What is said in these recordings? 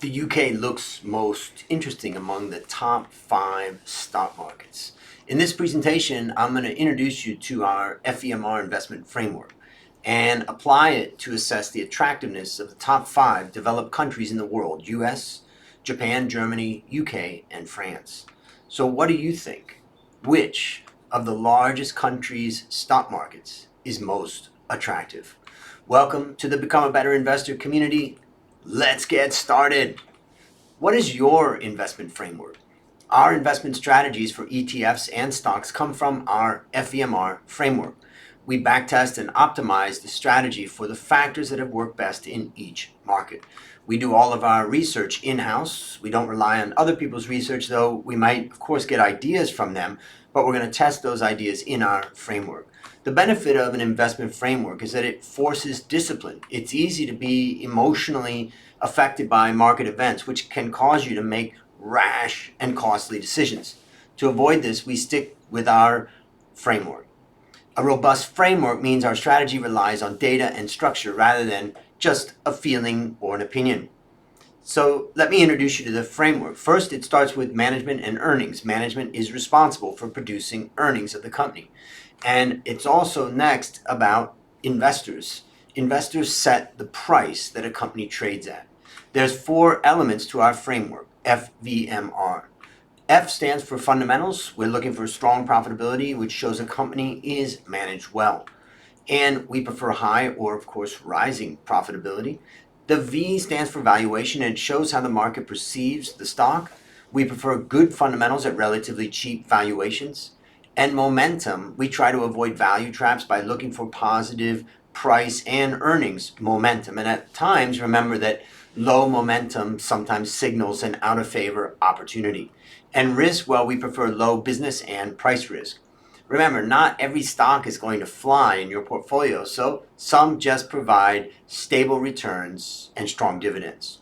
The UK looks most interesting among the top 5 stock markets. In this presentation, I'm going to introduce you to our FEMR investment framework and apply it to assess the attractiveness of the top 5 developed countries in the world: US, Japan, Germany, UK, and France. So what do you think? Which of the largest countries' stock markets is most attractive? Welcome to the Become a Better Investor community. Let's get started. What is your investment framework? Our investment strategies for ETFs and stocks come from our FEMR framework. We backtest and optimize the strategy for the factors that have worked best in each market. We do all of our research in-house. We don't rely on other people's research, though we might, of course, get ideas from them, but we're going to test those ideas in our framework. The benefit of an investment framework is that it forces discipline. It's easy to be emotionally affected by market events, which can cause you to make rash and costly decisions. To avoid this, we stick with our framework. A robust framework means our strategy relies on data and structure rather than just a feeling or an opinion. So let me introduce you to the framework. First, it starts with management and earnings. Management is responsible for producing earnings of the company. And it's also next about investors. Investors set the price that a company trades at. There's 4 elements to our framework, FVMR. F stands for fundamentals. We're looking for strong profitability, which shows a company is managed well. And we prefer high or, of course, rising profitability. The V stands for valuation, and it shows how the market perceives the stock. We prefer good fundamentals at relatively cheap valuations. And momentum, we try to avoid value traps by looking for positive price and earnings momentum. And at times, remember that low momentum sometimes signals an out of favor opportunity. And risk, well, we prefer low business and price risk. Remember, not every stock is going to fly in your portfolio, so some just provide stable returns and strong dividends.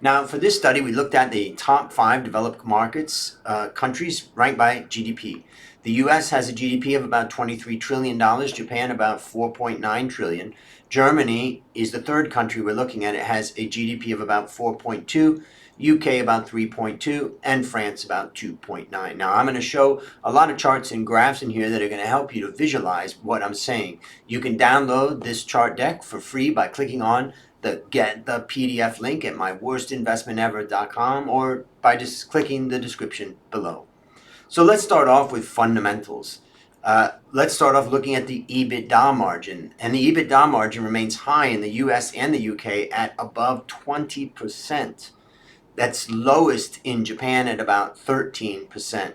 Now, for this study, we looked at the top 5 developed markets, countries ranked by GDP. The US has a GDP of about $23 trillion, Japan about $4.9 trillion. Germany is the third country we're looking at. It has a GDP of about 4.2, UK about 3.2, and France about 2.9. Now, I'm going to show a lot of charts and graphs in here that are going to help you to visualize what I'm saying. You can download this chart deck for free by clicking on the Get the PDF link at myworstinvestmentever.com or by just clicking the description below. So let's start off with fundamentals. Let's start off looking at the EBITDA margin. And the EBITDA margin remains high in the US and the UK at above 20%. That's lowest in Japan at about 13%.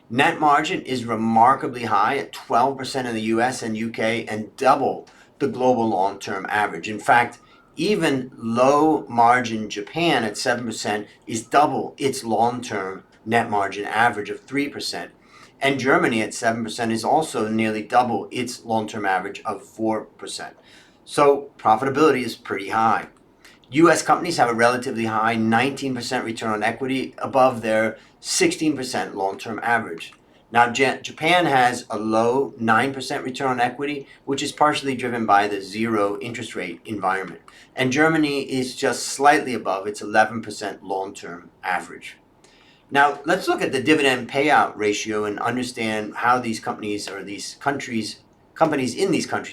Net margin is remarkably high at 12% in the US and UK and double the global long-term average. In fact, even low margin Japan at 7% is double its long-term net margin average of 3%. And Germany at 7% is also nearly double its long-term average of 4%. So profitability is pretty high. US companies have a relatively high 19% return on equity above their 16% long-term average. Now, Japan has a low 9% return on equity, which is partially driven by the zero interest rate environment. And Germany is just slightly above its 11% long-term average. Now, let's look at the dividend payout ratio and understand how these companies in these countries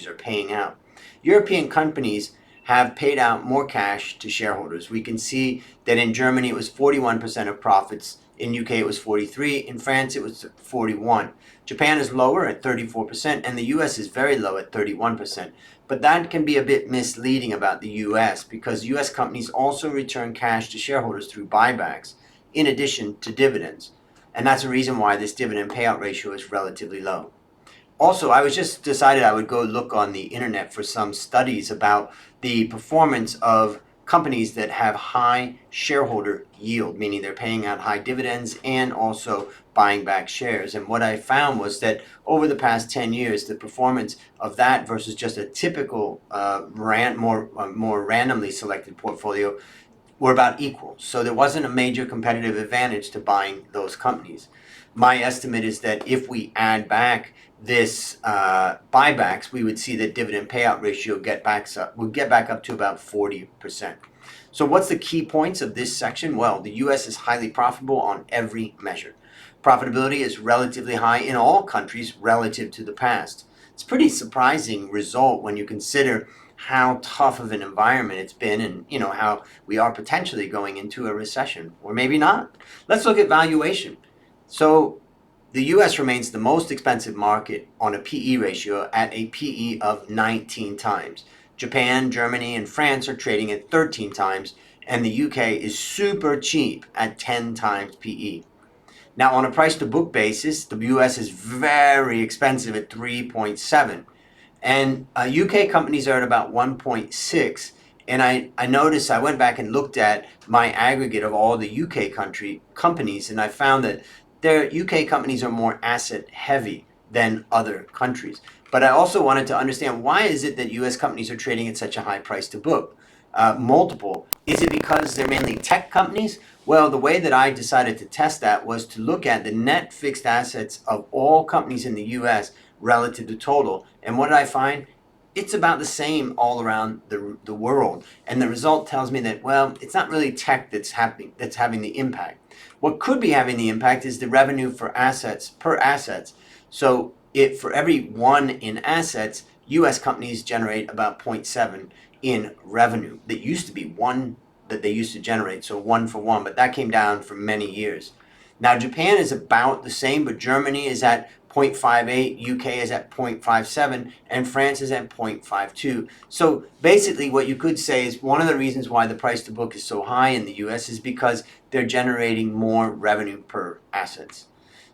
are paying out. European companies have paid out more cash to shareholders. We can see that in Germany it was 41% of profits, in UK it was 43%, in France it was 41%. Japan is lower at 34%, and the US is very low at 31%. But that can be a bit misleading about the US because US companies also return cash to shareholders through buybacks in addition to dividends. And that's the reason why this dividend payout ratio is relatively low. Also, I was just decided I would go look on the internet for some studies about the performance of companies that have high shareholder yield, meaning they're paying out high dividends and also buying back shares. And what I found was that over the past 10 years, the performance of that versus just a typical more randomly selected portfolio were about equal. So there wasn't a major competitive advantage to buying those companies. My estimate is that if we add back this buybacks, we would see that dividend payout ratio would get back up to about 40%. So what's the key points of this section? Well, the U.S. is highly profitable on every measure. Profitability is relatively high in all countries relative to the past. It's a pretty surprising result when you consider how tough of an environment it's been, and how we are potentially going into a recession, or maybe not. Let's look at valuation. So the US remains the most expensive market on a PE ratio at a PE of 19 times. Japan, Germany, and France are trading at 13 times, and the UK is super cheap at 10 times PE. Now, on a price to book basis, the US is very expensive at 3.7. And UK companies are at about 1.6. And I noticed, I went back and looked at my aggregate of all the UK companies, and I found that their UK companies are more asset heavy than other countries. But I also wanted to understand, why is it that US companies are trading at such a high price to book multiple? Is it because they're mainly tech companies? Well, the way that I decided to test that was to look at the net fixed assets of all companies in the US relative to total. And what did I find? It's about the same all around the world. And the result tells me that, well, it's not really tech that's having the impact. What could be having the impact is the revenue for assets per assets. So for every one in assets, US companies generate about 0.7 in revenue. That used to be one that they used to generate, so 1 for 1, but that came down for many years. Now, Japan is about the same, but Germany is at 0.58, UK is at 0.57, and France is at 0.52. So basically what you could say is one of the reasons why the price to book is so high in the US is because they're generating more revenue per assets.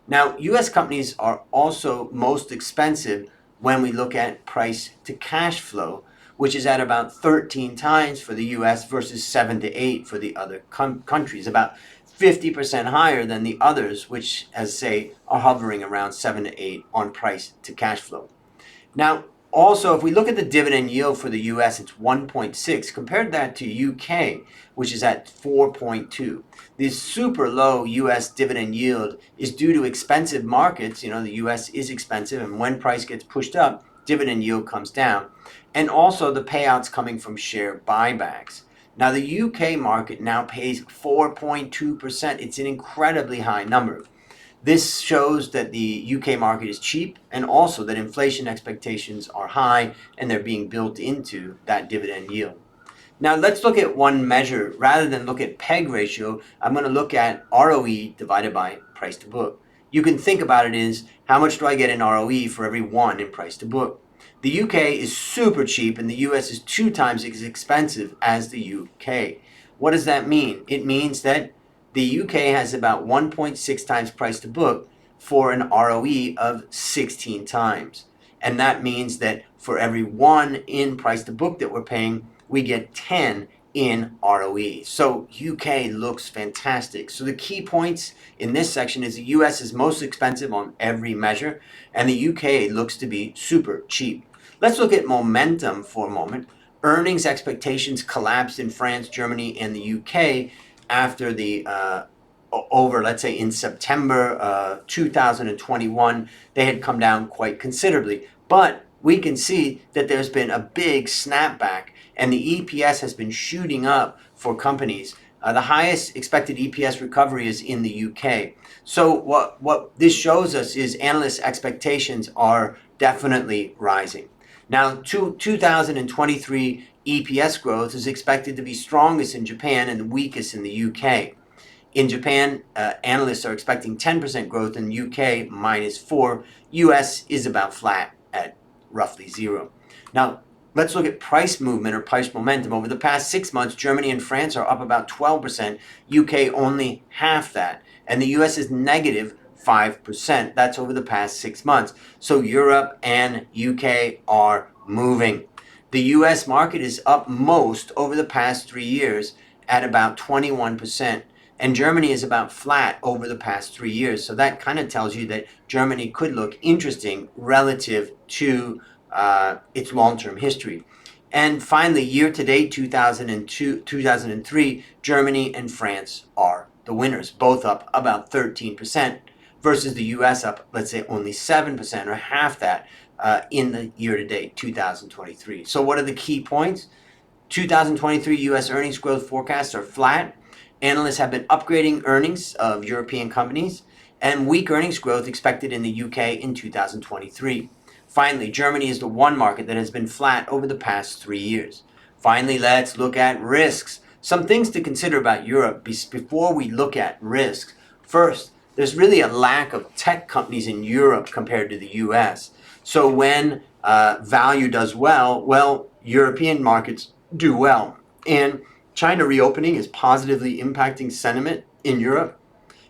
Now, US companies are also most expensive when we look at price to cash flow, which is at about 13 times for the US versus 7 to 8 for the other countries, about 50% higher than the others, which, as say, are hovering around 7 to 8 on price to cash flow. Now, also, if we look at the dividend yield for the US, it's 1.6. Compared that to UK, which is at 4.2. This super low US dividend yield is due to expensive markets. The US is expensive, and when price gets pushed up, dividend yield comes down. And also the payouts coming from share buybacks. Now, the UK market now pays 4.2%. It's an incredibly high number. This shows that the UK market is cheap, and also that inflation expectations are high and they're being built into that dividend yield. Now, let's look at one measure. Rather than look at PEG ratio, I'm going to look at ROE divided by price to book. You can think about it as, how much do I get in ROE for every 1 in price to book? The UK is super cheap, and the US is 2 times as expensive as the UK. What does that mean? It means that the UK has about 1.6 times price to book for an ROE of 16 times. And that means that for every 1 in price to book that we're paying, we get 10 in ROE. So UK looks fantastic. So the key points in this section is the US is most expensive on every measure, and the UK looks to be super cheap. Let's look at momentum for a moment. Earnings expectations collapsed in France, Germany, and the UK after let's say in September 2021, they had come down quite considerably. But we can see that there's been a big snapback, and the EPS has been shooting up for companies. The highest expected EPS recovery is in the UK. So what this shows us is analysts' expectations are definitely rising. Now, 2023 EPS growth is expected to be strongest in Japan and weakest in the UK. In Japan, analysts are expecting 10% growth, in UK -4. US is about flat at roughly 0. Now, let's look at price movement or price momentum. Over the past 6 months, Germany and France are up about 12%, UK only half that, and the US is negative 5%. That's over the past 6 months. So Europe and UK are moving. The US market is up most over the past 3 years at about 21%. And Germany is about flat over the past 3 years. So that kind of tells you that Germany could look interesting relative to its long-term history. And finally, year-to-date 2003, Germany and France are the winners, both up about 13%, versus the US up, let's say, only 7% or half that in the year-to-date 2023. So what are the key points? 2023 U.S. earnings growth forecasts are flat. Analysts have been upgrading earnings of European companies, and weak earnings growth expected in the UK in 2023. Finally, Germany is the one market that has been flat over the past 3 years. Finally, let's look at risks. Some things to consider about Europe before we look at risks. First, there's really a lack of tech companies in Europe compared to the US. So when value does well, European markets do well. And China reopening is positively impacting sentiment in Europe.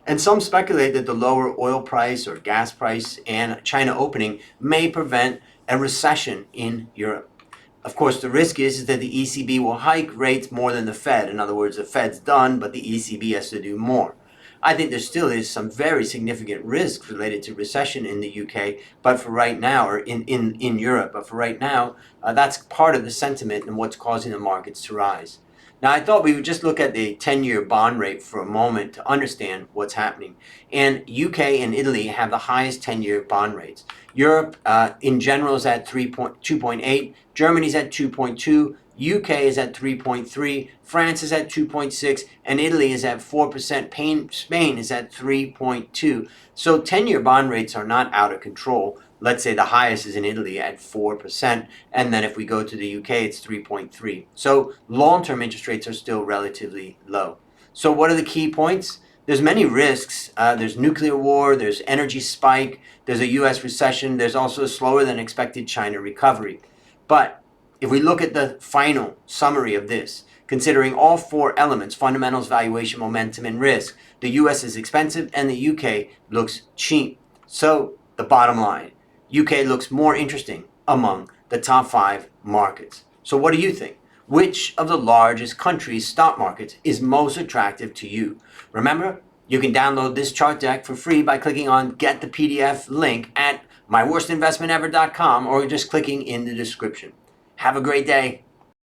And some speculate that the lower oil price or gas price and China opening may prevent a recession in Europe. Of course, the risk is that the ECB will hike rates more than the Fed. In other words, the Fed's done, but the ECB has to do more. I think there still is some very significant risks related to recession in the UK, but for right now, or in Europe, but for right now, that's part of the sentiment and what's causing the markets to rise. Now, I thought we would just look at the 10-year bond rate for a moment to understand what's happening. And UK and Italy have the highest 10-year bond rates. Europe, in general, is at 2.8. Germany's at 2.2. UK is at 3.3. France is at 2.6. And Italy is at 4%. Spain is at 3.2. So 10-year bond rates are not out of control. Let's say the highest is in Italy at 4%. And then if we go to the UK, it's 3.3. So long-term interest rates are still relatively low. So what are the key points? There's many risks. There's nuclear war, there's energy spike, there's a US recession, there's also a slower than expected China recovery. But if we look at the final summary of this, considering all four elements, fundamentals, valuation, momentum, and risk, the US is expensive and the UK looks cheap. So the bottom line, UK looks more interesting among the top 5 markets. So what do you think? Which of the largest countries' stock markets is most attractive to you? Remember, you can download this chart deck for free by clicking on Get the PDF link at myworstinvestmentever.com or just clicking in the description. Have a great day.